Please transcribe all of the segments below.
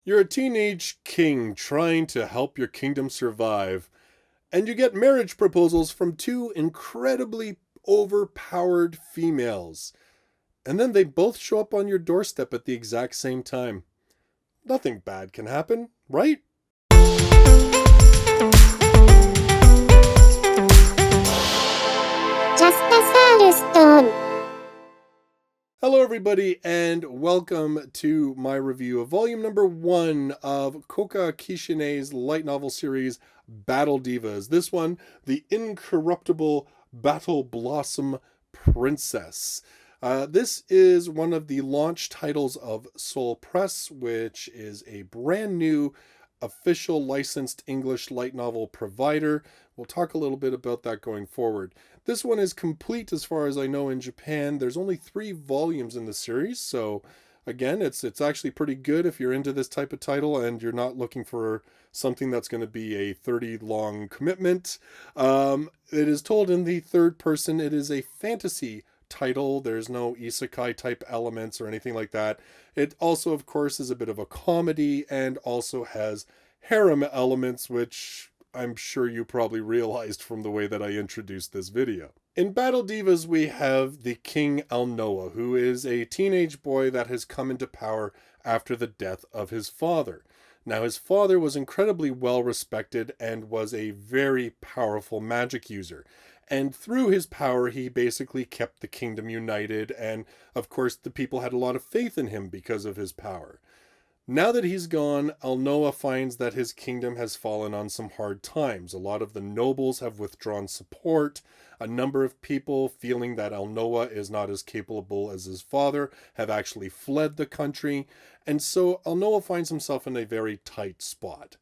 You're a teenage king trying to help your kingdom survive, and you get marriage proposals from two incredibly overpowered females. And then they both show up on your doorstep at the exact same time. Nothing bad can happen, right? Hello, everybody, and welcome to my review of volume number 1 of Kouka Kishine's light novel series, Battle Divas. This one, The Incorruptible Battle Blossom Princess. This is one of the launch titles of Soul Press, which is a brand new official licensed English light novel provider. We'll talk a little bit about that going forward. This one is complete as far as I know in Japan. There's only 3 volumes in the series, so again, it's actually pretty good if you're into this type of title and you're not looking for something that's going to be a 30 long commitment. It is told in the third person. It is a fantasy title. There's no isekai type elements or anything like that. It also, of course, is a bit of a comedy and also has harem elements, which I'm sure you probably realized from the way that I introduced this video. In Battle Divas, we have the King Alnoa, who is a teenage boy that has come into power after the death of his father. Now, his father was incredibly well respected and was a very powerful magic user. And through his power, he basically kept the kingdom united. And of course, the people had a lot of faith in him because of his power. Now that he's gone, Alnoa finds that his kingdom has fallen on some hard times. A lot of the nobles have withdrawn support. A number of people, feeling that Alnoa is not as capable as his father, have actually fled the country. And so Alnoa finds himself in a very tight spot.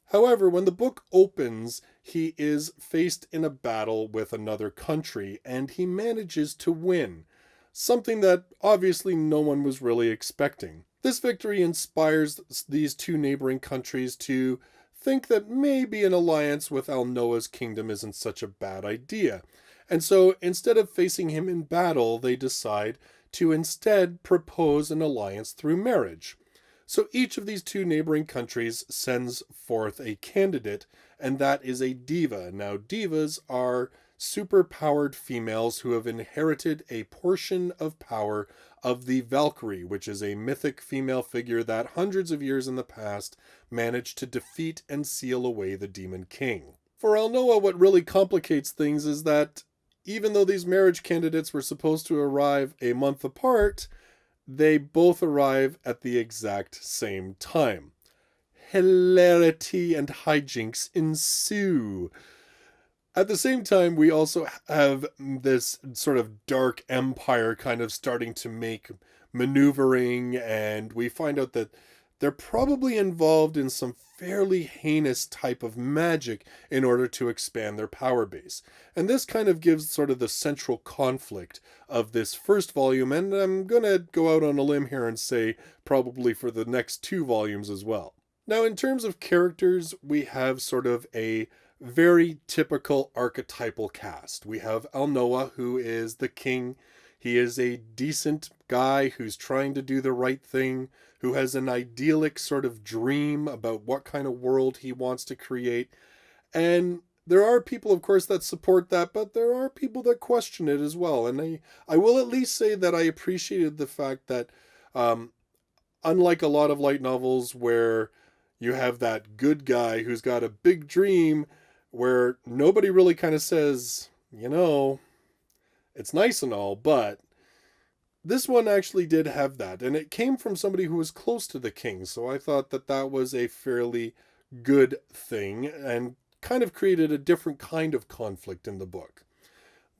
However, when the book opens, he is faced in a battle with another country, and he manages to win. Something that obviously no one was really expecting. This victory inspires these two neighboring countries to think that maybe an alliance with Alnoa's kingdom isn't such a bad idea. And so instead of facing him in battle, they decide to instead propose an alliance through marriage. So each of these two neighboring countries sends forth a candidate, and that is a diva. Now, divas are super-powered females who have inherited a portion of power of the Valkyrie, which is a mythic female figure that hundreds of years in the past managed to defeat and seal away the Demon King. For Alnoa, what really complicates things is that even though these marriage candidates were supposed to arrive a month apart, they both arrive at the exact same time. Hilarity and hijinks ensue. At the same time, we also have this sort of dark empire kind of starting to make maneuvering, and we find out that they're probably involved in some fairly heinous type of magic in order to expand their power base. And this kind of gives sort of the central conflict of this first volume, and I'm gonna go out on a limb here and say probably for the next 2 volumes as well. Now, in terms of characters, we have sort of a very typical archetypal cast. We have Alnoa, who is the king. He is a decent guy who's trying to do the right thing, who has an idyllic sort of dream about what kind of world he wants to create. And there are people, of course, that support that, but there are people that question it as well. And I will at least say that I appreciated the fact that, unlike a lot of light novels where you have that good guy who's got a big dream, where nobody really kind of says, it's nice and all, but this one actually did have that, and it came from somebody who was close to the king, so I thought that that was a fairly good thing, and kind of created a different kind of conflict in the book.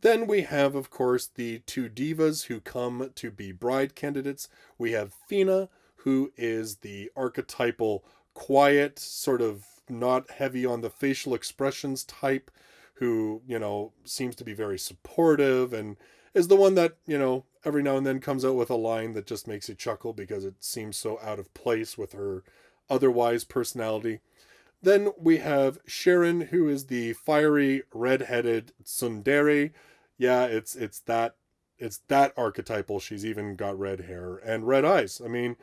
Then we have, of course, the 2 divas who come to be bride candidates. We have Fina, who is the archetypal, quiet, sort of not heavy on the facial expressions type, who, seems to be very supportive and is the one that, every now and then comes out with a line that just makes you chuckle because it seems so out of place with her otherwise personality. Then we have Sharon, who is the fiery, red-headed tsundere. Yeah, it's that archetypal. She's even got red hair and red eyes. I mean,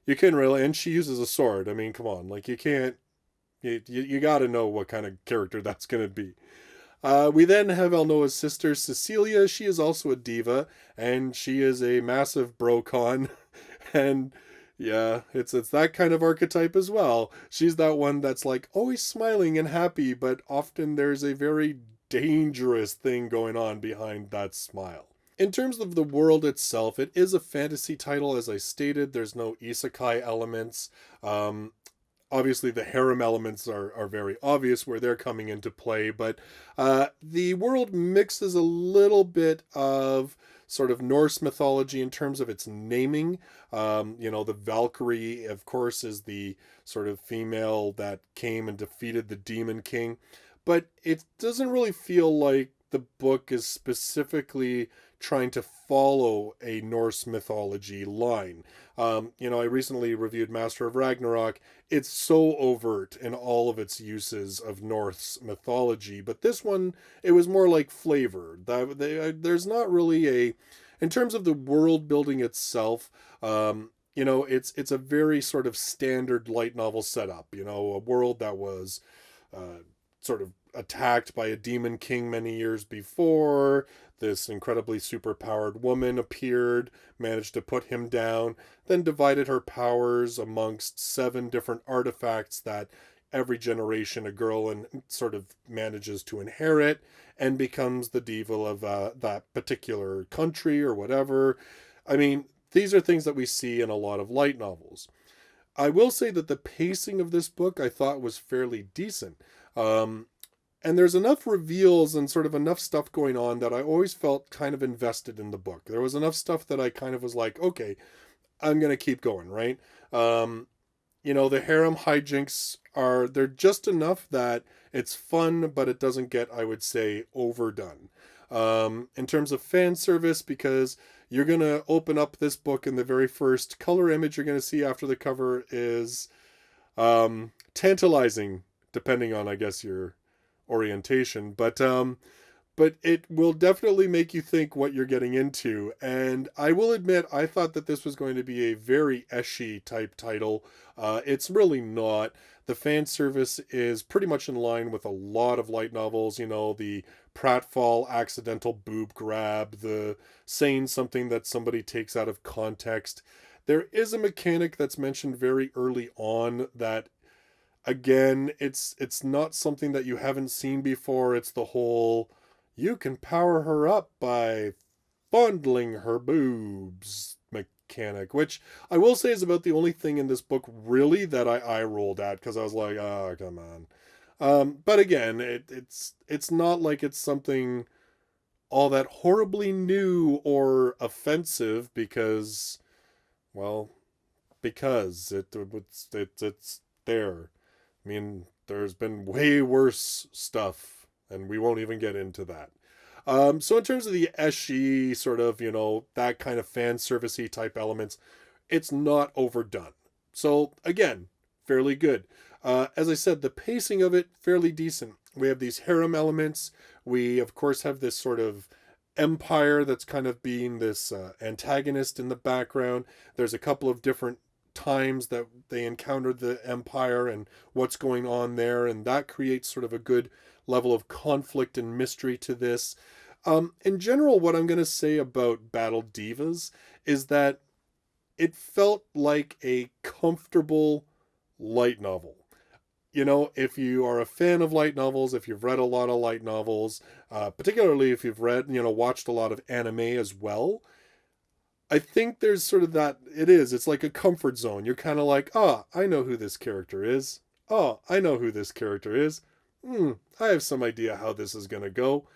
You couldn't really, and she uses a sword. I mean, come on, like you can't. You got to know what kind of character that's going to be. We then have Elnoa's sister, Cecilia. She is also a diva, and she is a massive brocon. And yeah, it's that kind of archetype as well. She's that one that's like always smiling and happy, but often there's a very dangerous thing going on behind that smile. In terms of the world itself, it is a fantasy title, as I stated. There's no isekai elements. Um, Obviously the harem elements are very obvious where they're coming into play, but the world mixes a little bit of sort of Norse mythology in terms of its naming. The Valkyrie, of course, is the sort of female that came and defeated the Demon King, but it doesn't really feel like the book is specifically trying to follow a Norse mythology line. I recently reviewed Master of Ragnarok. It's so overt in all of its uses of Norse mythology, but this one, it was more like flavor. There's not really in terms of the world building itself, it's a very sort of standard light novel setup. A world that was sort of attacked by a demon king many years before. This incredibly superpowered woman appeared, managed to put him down, then divided her powers amongst 7 different artifacts that every generation a girl and sort of manages to inherit, and becomes the diva of that particular country or whatever. I mean, these are things that we see in a lot of light novels. I will say that the pacing of this book I thought was fairly decent. And there's enough reveals and sort of enough stuff going on that I always felt kind of invested in the book. There was enough stuff that I kind of was like, okay, I'm going to keep going, right? The harem hijinks they're just enough that it's fun, but it doesn't get, I would say, overdone. In terms of fan service, because you're going to open up this book and the very first color image you're going to see after the cover is tantalizing, depending on, I guess, your orientation, but it will definitely make you think what you're getting into. And I will admit, I thought that this was going to be a very ecchi type title. It's really not. The fan service is pretty much in line with a lot of light novels. The pratfall accidental boob grab, the saying something that somebody takes out of context. There is a mechanic that's mentioned very early on that, again, it's not something that you haven't seen before. It's the whole, you can power her up by fondling her boobs mechanic, which I will say is about the only thing in this book really that I rolled at, because I was like, oh, come on. But again, it's not like it's something all that horribly new or offensive, because it's there. I mean, there's been way worse stuff, and we won't even get into that. So in terms of the ecchi sort of, that kind of fan servicey type elements, it's not overdone. So again, fairly good. As I said, the pacing of it, fairly decent. We have these harem elements. We, of course, have this sort of empire that's kind of being this antagonist in the background. There's a couple of different times that they encountered the empire and what's going on there, and that creates sort of a good level of conflict and mystery to this. In general, what I'm going to say about Battle Divas is that it felt like a comfortable light novel. If you are a fan of light novels, if you've read a lot of light novels, particularly if you've watched a lot of anime as well, I think there's sort of that, it's like a comfort zone. You're kind of like, I know who this character is. I know who this character is. I have some idea how this is going to go.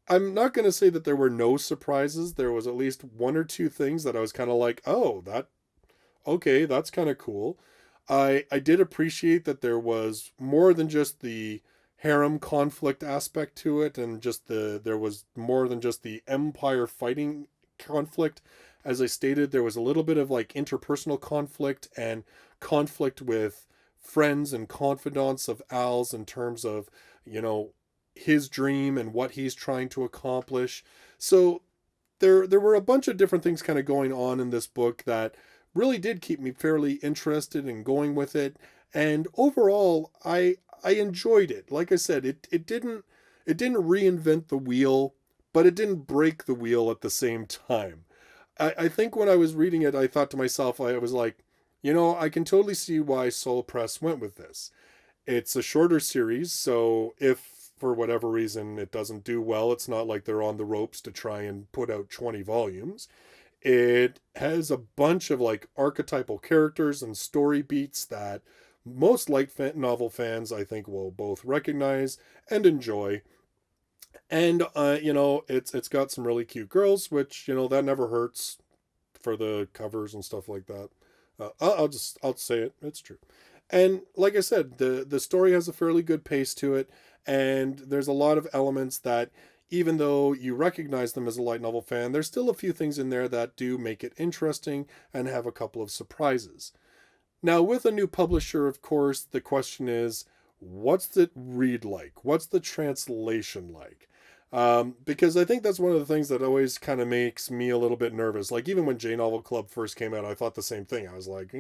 I'm not going to say that there were no surprises. There was at least 1 or 2 things that I was kind of like, that's kind of cool. I did appreciate that there was more than just the harem conflict aspect to it, and there was more than just the empire fighting conflict. As I stated, there was a little bit of like interpersonal conflict and conflict with friends and confidants of Al's in terms of, his dream and what he's trying to accomplish. So there were a bunch of different things kind of going on in this book that really did keep me fairly interested in going with it. And overall, I enjoyed it. Like I said, it didn't reinvent the wheel, but it didn't break the wheel at the same time. I think when I was reading it, I thought to myself, I was like, I can totally see why Soul Press went with this. It's a shorter series, so if for whatever reason it doesn't do well, it's not like they're on the ropes to try and put out 20 volumes. It has a bunch of like archetypal characters and story beats that most light novel fans, I think, will both recognize and enjoy. And it's got some really cute girls, which that never hurts for the covers and stuff like that. I'll say it. It's true. And like I said, the story has a fairly good pace to it, and there's a lot of elements that, even though you recognize them as a light novel fan, there's still a few things in there that do make it interesting and have a couple of surprises. Now, with a new publisher, of course, the question is, what's it read like? What's the translation like? Because I think that's one of the things that always kind of makes me a little bit nervous. Like, even when J Novel Club first came out, I thought the same thing. I was like,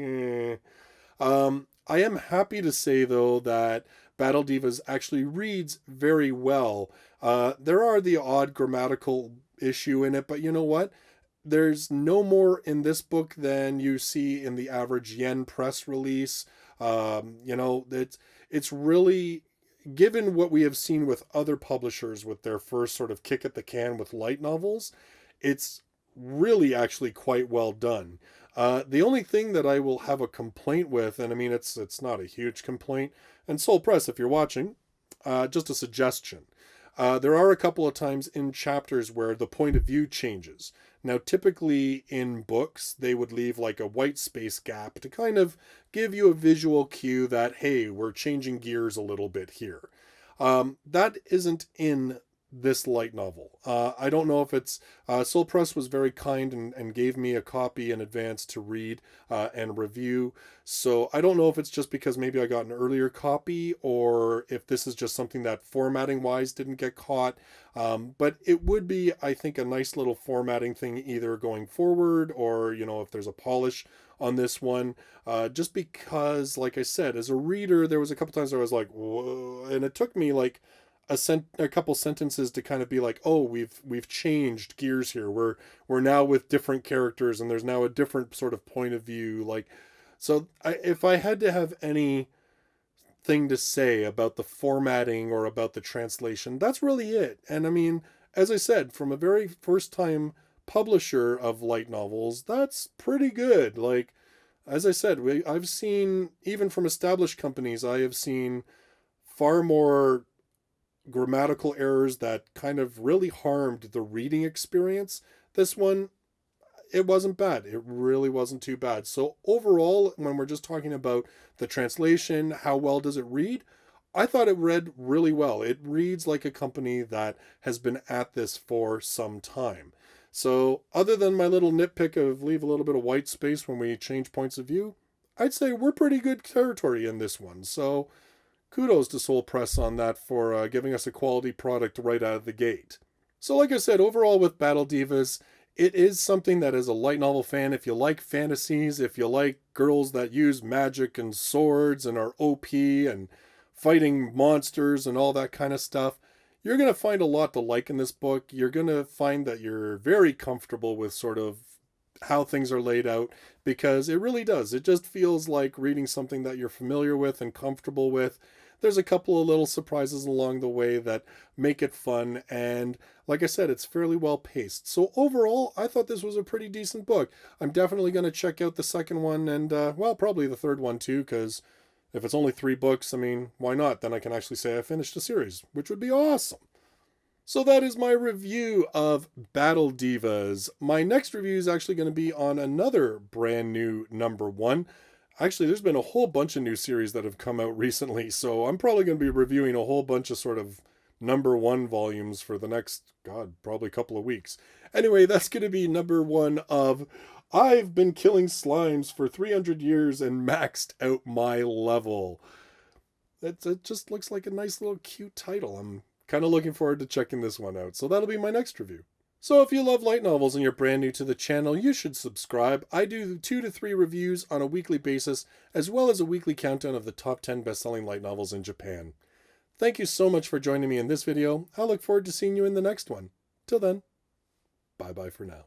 I am happy to say, though, that Battle Divas actually reads very well. There are the odd grammatical issue in it, but you know what? There's no more in this book than you see in the average yen press release. It's really, given what we have seen with other publishers with their first sort of kick at the can with light novels, it's really actually quite well done. The only thing that I will have a complaint with, and I mean it's not a huge complaint, and Soul Press, if you're watching, just a suggestion. There are a couple of times in chapters where the point of view changes. Now, typically in books, they would leave like a white space gap to kind of give you a visual cue that, hey, we're changing gears a little bit here. That isn't in this light novel. I don't know if it's... Soul Press was very kind and gave me a copy in advance to read and review. So I don't know if it's just because maybe I got an earlier copy, or if this is just something that formatting-wise didn't get caught. But it would be, I think, a nice little formatting thing either going forward, or, if there's a polish on this one. Just because, like I said, as a reader, there was a couple times where I was like, whoa, and it took me like a couple sentences to kind of be like, oh, we've changed gears here. We're now with different characters, and there's now a different sort of point of view. Like, so if I had to have any thing to say about the formatting or about the translation, that's really it. And I mean, as I said, from a very first time publisher of light novels, that's pretty good. Like, as I said, I've seen, even from established companies, I have seen far more grammatical errors that kind of really harmed the reading experience. This one, it wasn't bad. It really wasn't too bad. So overall, when we're just talking about the translation, how well does it read? I thought it read really well. It reads like a company that has been at this for some time. So other than my little nitpick of leave a little bit of white space when we change points of view, I'd say we're pretty good territory in this one. So kudos to Soul Press on that for giving us a quality product right out of the gate. So like I said, overall with Battle Divas, it is something that as a light novel fan, if you like fantasies, if you like girls that use magic and swords and are OP and fighting monsters and all that kind of stuff, you're going to find a lot to like in this book. You're going to find that you're very comfortable with sort of how things are laid out, because it really does. It just feels like reading something that you're familiar with and comfortable with. There's a couple of little surprises along the way that make it fun, and like I said, it's fairly well paced. So overall, I thought this was a pretty decent book. I'm definitely going to check out the second one, and probably the third one too, because if it's only 3 books, I mean, why not? Then I can actually say I finished a series, which would be awesome. So that is my review of Battle Divas. My next review is actually going to be on another brand new #1. Actually, there's been a whole bunch of new series that have come out recently, so I'm probably going to be reviewing a whole bunch of sort of #1 volumes for the next, probably couple of weeks. Anyway, that's going to be #1 of I've Been Killing Slimes for 300 Years and Maxed Out My Level. It just looks like a nice little cute title. I'm kind of looking forward to checking this one out. So that'll be my next review. So if you love light novels and you're brand new to the channel, you should subscribe. I do 2 to 3 reviews on a weekly basis, as well as a weekly countdown of the top 10 best-selling light novels in Japan. Thank you so much for joining me in this video. I look forward to seeing you in the next one. Till then, bye-bye for now.